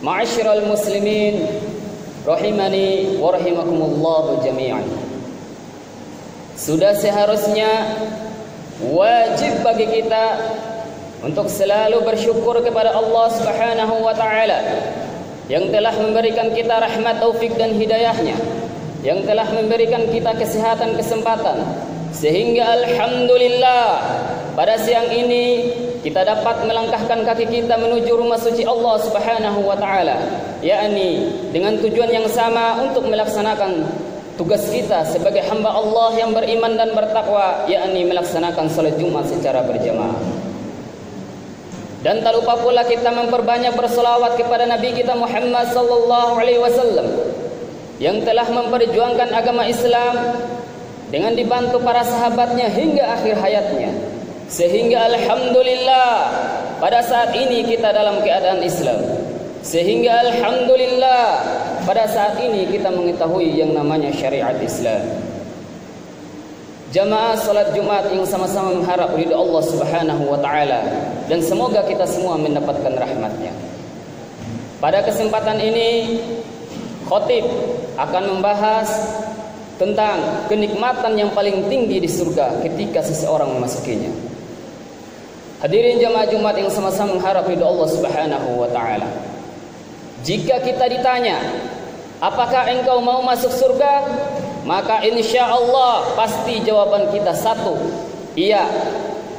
Ma'asyiral muslimin rahimani wa rahimakumullah jami'an. Sudah seharusnya wajib bagi kita untuk selalu bersyukur kepada Allah Subhanahu wa taala yang telah memberikan kita rahmat, taufik dan hidayahnya, yang telah memberikan kita kesehatan, kesempatan, sehingga alhamdulillah pada siang ini kita dapat melangkahkan kaki kita menuju rumah suci Allah Subhanahu wa taala, yakni dengan tujuan yang sama untuk melaksanakan tugas kita sebagai hamba Allah yang beriman dan bertakwa, yakni melaksanakan salat Jumat secara berjamaah. Dan tak lupa pula kita memperbanyak berselawat kepada Nabi kita Muhammad sallallahu alaihi wasallam yang telah memperjuangkan agama Islam dengan dibantu para sahabatnya hingga akhir hayatnya, sehingga alhamdulillah pada saat ini kita dalam keadaan Islam, sehingga alhamdulillah pada saat ini kita mengetahui yang namanya syariat Islam. Jamaah salat Jumat yang sama-sama mengharap ridha Allah Subhanahu wa taala dan semoga kita semua mendapatkan rahmatnya. Pada kesempatan ini khatib akan membahas tentang kenikmatan yang paling tinggi di surga ketika seseorang memasukinya. Hadirin jamaah Jumat yang sama-sama mengharap ridha Allah Subhanahu wa taala. Jika kita ditanya, apakah engkau mau masuk surga? Maka insya Allah pasti jawaban kita satu, iya,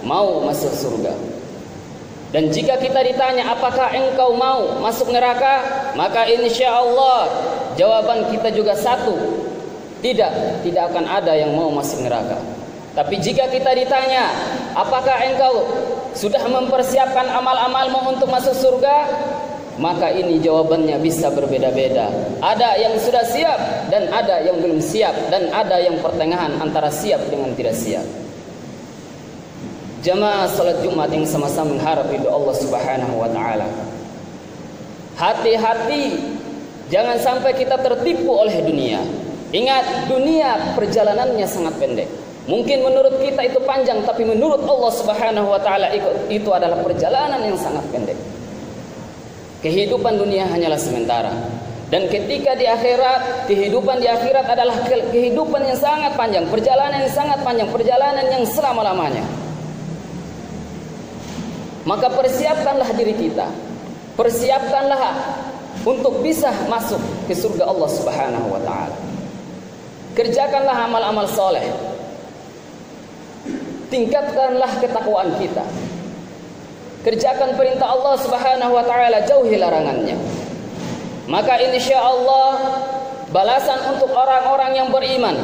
mau masuk surga. Dan jika kita ditanya apakah engkau mau masuk neraka, maka insya Allah jawaban kita juga satu, tidak akan ada yang mau masuk neraka. Tapi jika kita ditanya apakah engkau sudah mempersiapkan amal-amalmu untuk masuk surga, maka ini jawabannya bisa berbeda-beda. Ada yang sudah siap dan ada yang belum siap, dan ada yang pertengahan antara siap dengan tidak siap. Jamaah salat Jumat yang sama-sama mengharap ridha Allah Subhanahu wa taala. Hati-hati jangan sampai kita tertipu oleh dunia. Ingat, dunia perjalanannya sangat pendek. Mungkin menurut kita itu panjang, tapi menurut Allah Subhanahu wa taala itu adalah perjalanan yang sangat pendek. Kehidupan dunia hanyalah sementara. Dan ketika di akhirat, kehidupan di akhirat adalah kehidupan yang sangat panjang, perjalanan yang sangat panjang, perjalanan yang selama-lamanya. Maka persiapkanlah diri kita, persiapkanlah untuk bisa masuk ke surga Allah Subhanahu wa taala. Kerjakanlah amal-amal soleh, tingkatkanlah ketakwaan kita, kerjakan perintah Allah Subhanahu wa taala, jauhi larangannya. Maka insya Allah balasan untuk orang-orang yang beriman,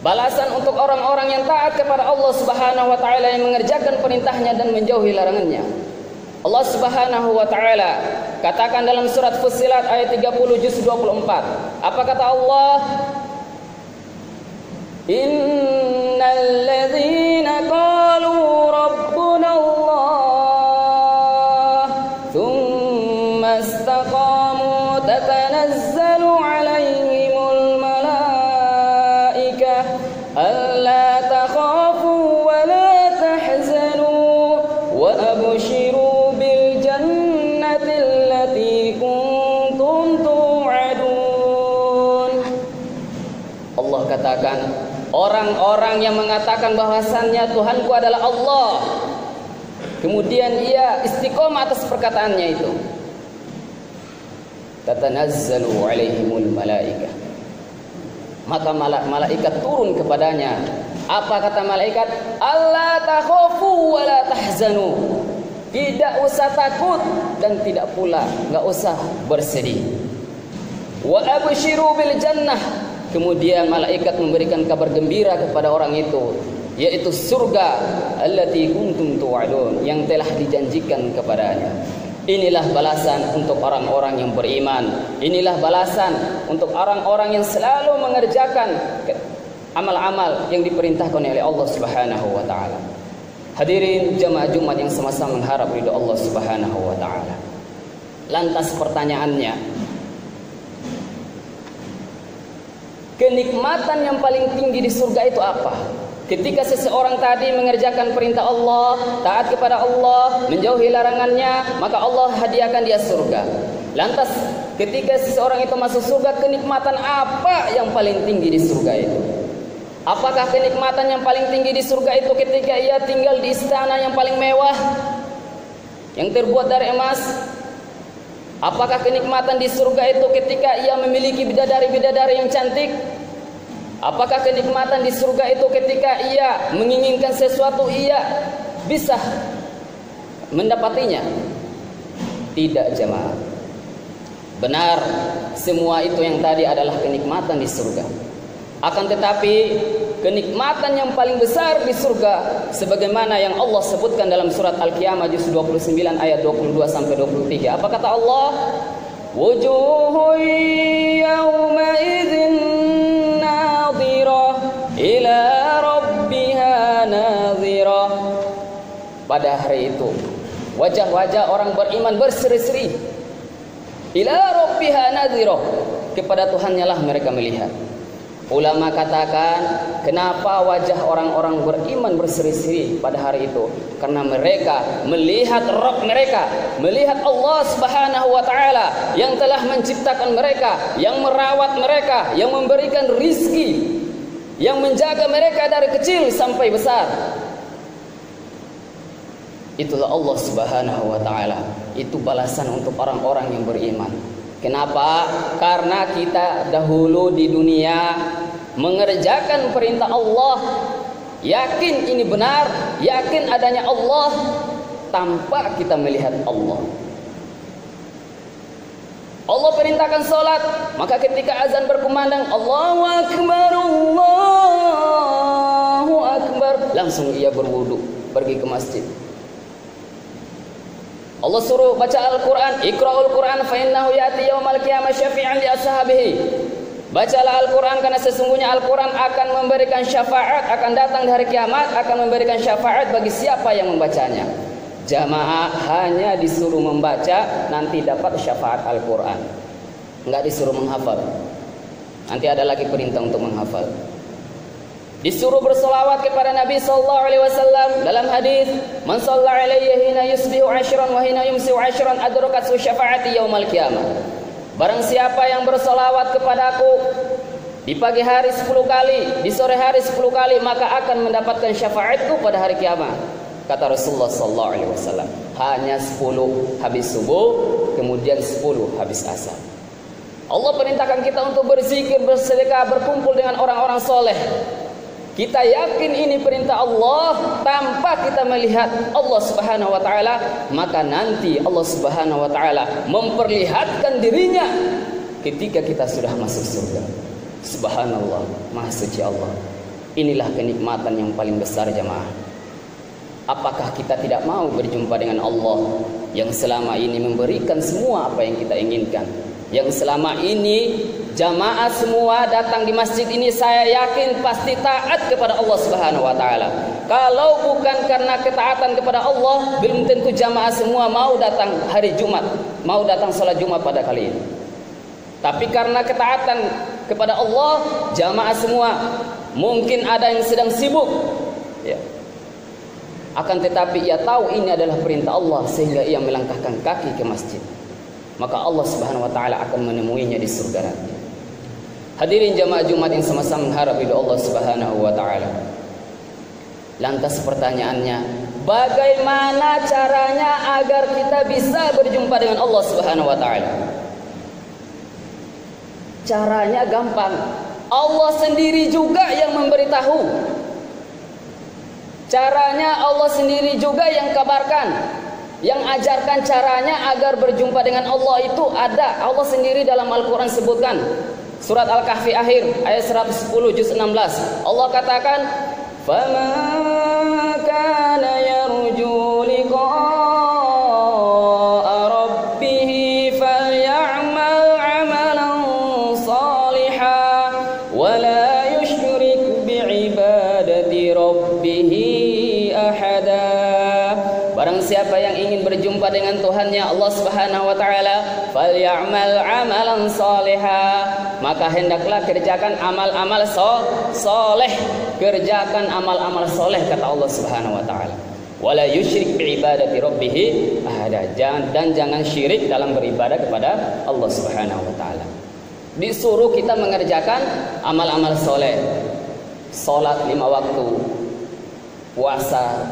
balasan untuk orang-orang yang taat kepada Allah Subhanahu wa taala, yang mengerjakan perintahnya dan menjauhi larangannya. Allah Subhanahu wa taala katakan dalam surat Fussilat ayat 30 juz 24. Apa kata Allah? Innal ladzina qalu rabbuna Allah thumma istaqamu tatanazzalu alaihimul malaikah alla takhafu wa la tahzanu wa abshiru bil jannati allati kuntum tu'adun. Allah katakan, orang-orang yang mengatakan bahwasannya Tuhanku adalah Allah, kemudian ia istiqomah atas perkataannya itu, tatanazzalu alaihimul malaikah, maka malaikat turun kepadanya. Apa kata malaikat? Alla takhafu wa la tahzanu, tidak usah takut dan tidak pula enggak usah bersedih. Wa abshiru bil jannah, kemudian malaikat memberikan kabar gembira kepada orang itu, yaitu surga allati kuntum tu'adun, yang telah dijanjikan kepadanya. Inilah balasan untuk orang-orang yang beriman. Inilah balasan untuk orang-orang yang selalu mengerjakan amal-amal yang diperintahkan oleh Allah Subhanahu wa taala. Hadirin jamaah Jumat yang sama-sama mengharap ridha Allah Subhanahu wa taala. Lantas pertanyaannya, kenikmatan yang paling tinggi di surga itu apa? Ketika seseorang tadi mengerjakan perintah Allah, taat kepada Allah, menjauhi larangannya, maka Allah hadiahkan dia surga. Lantas ketika seseorang itu masuk surga, kenikmatan apa yang paling tinggi di surga itu? Apakah kenikmatan yang paling tinggi di surga itu ketika ia tinggal di istana yang paling mewah, yang terbuat dari emas? Apakah kenikmatan di surga itu ketika ia memiliki bidadari-bidadari yang cantik? Apakah kenikmatan di surga itu ketika ia menginginkan sesuatu ia bisa mendapatinya? Tidak, jemaah. Benar, semua itu yang tadi adalah kenikmatan di surga. Akan tetapi kenikmatan yang paling besar di surga sebagaimana yang Allah sebutkan dalam surat Al-Qiyamah juz 29 ayat 22 sampai 23. Apa kata Allah? Wujuhun yawma idzin nadhirah ila rabbiha nadhirah. Pada hari itu wajah-wajah orang beriman berseri-seri. Ila rabbiha nadhirah, kepada Tuhannya lah mereka melihat. Ulama katakan, kenapa wajah orang-orang beriman berseri-seri pada hari itu? Karena mereka melihat Rabb mereka, melihat Allah Subhanahu wa taala yang telah menciptakan mereka, yang merawat mereka, yang memberikan rizki, yang menjaga mereka dari kecil sampai besar. Itulah Allah Subhanahu wa taala. Itu balasan untuk orang-orang yang beriman. Kenapa? Karena kita dahulu di dunia mengerjakan perintah Allah, yakin ini benar, yakin adanya Allah tanpa kita melihat Allah. Allah perintahkan salat, maka ketika azan berkumandang Allahu Akbar, Allahu Akbar, langsung ia berwudu, pergi ke masjid. Allah suruh baca Al-Quran, Iqra'ul Quran fa innahu ya'ti yaumal qiyamah syafi'an li ashabihi. Bacalah Al-Quran karena sesungguhnya Al-Quran akan memberikan syafaat, akan datang di hari kiamat, akan memberikan syafaat bagi siapa yang membacanya. Jamaah hanya disuruh membaca, nanti dapat syafaat Al-Quran. Enggak disuruh menghafal. Nanti ada lagi perintah untuk menghafal. Disuruh bersolawat kepada Nabi sallallahu alaihi wasallam dalam hadis, "Man shalla alaihi hina yusbihu 'ashran wa hina yumsihu 'ashran adrakat syafaati yaumal qiyamah." Barang siapa yang bersolawat kepadaku di pagi hari 10 kali, di sore hari 10 kali, maka akan mendapatkan syafaatku pada hari kiamat. Kata Rasulullah sallallahu alaihi wasallam, hanya 10 habis subuh, kemudian 10 habis asar. Allah perintahkan kita untuk berzikir, bersedekah, berkumpul dengan orang-orang soleh. Kita yakin ini perintah Allah tanpa kita melihat Allah Subhanahu wa taala, maka nanti Allah Subhanahu wa taala memperlihatkan dirinya ketika kita sudah masuk surga. Subhanallah, Maha Suci Allah. Inilah kenikmatan yang paling besar, jemaah. Apakah kita tidak mau berjumpa dengan Allah yang selama ini memberikan semua apa yang kita inginkan? Yang selama ini jamaah semua datang di masjid ini, saya yakin pasti taat kepada Allah Subhanahu wa taala. Kalau bukan karena ketaatan kepada Allah, belum tentu jamaah semua mau datang hari Jumat, mau datang salat Jumat pada kali ini. Tapi karena ketaatan kepada Allah, jamaah semua mungkin ada yang sedang sibuk, ya. Akan tetapi ia tahu ini adalah perintah Allah sehingga ia melangkahkan kaki ke masjid. Maka Allah Subhanahu wa taala akan menemuinya di surga nanti. Hadirin jamaah Jumat yang sama-sama mengharap ridha Allah Subhanahu wa taala. Lantas pertanyaannya, bagaimana caranya agar kita bisa berjumpa dengan Allah Subhanahu wa taala? Caranya gampang. Allah sendiri juga yang memberitahu. Caranya Allah sendiri juga yang kabarkan. Yang ajarkan caranya agar berjumpa dengan Allah itu ada. Allah sendiri dalam Al-Quran sebutkan. Surat Al-Kahfi akhir ayat 110 juz 16. Allah katakan, "Faman kana yarju liqa'a rabbih falya'mal 'amalan shalihan wa la yusyrik bi'ibadati rabbih ahada." Barang siapa yang ingin berjumpa dengan Tuhannya Allah Subhanahu wa taala, falyamal amalan salihah, maka hendaklah kerjakan amal-amal soleh, kerjakan amal-amal soleh, kata Allah Subhanahu wa taala. wala yusyrik bi'ibadati rabbih ahada. Dan jangan syirik dalam beribadah kepada Allah Subhanahu wa taala. Disuruh kita mengerjakan amal-amal soleh, salat 5 waktu, puasa,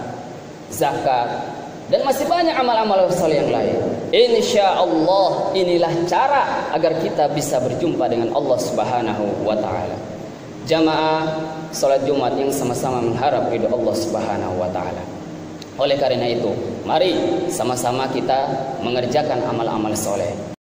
zakat, dan masih banyak amal-amal soleh yang lain. Insya Allah inilah cara agar kita bisa berjumpa dengan Allah Subhanahu wa taala. Jamaah salat Jumat yang sama-sama mengharap ridho Allah Subhanahu wa taala. Oleh karena itu, mari sama-sama kita mengerjakan amal-amal soleh.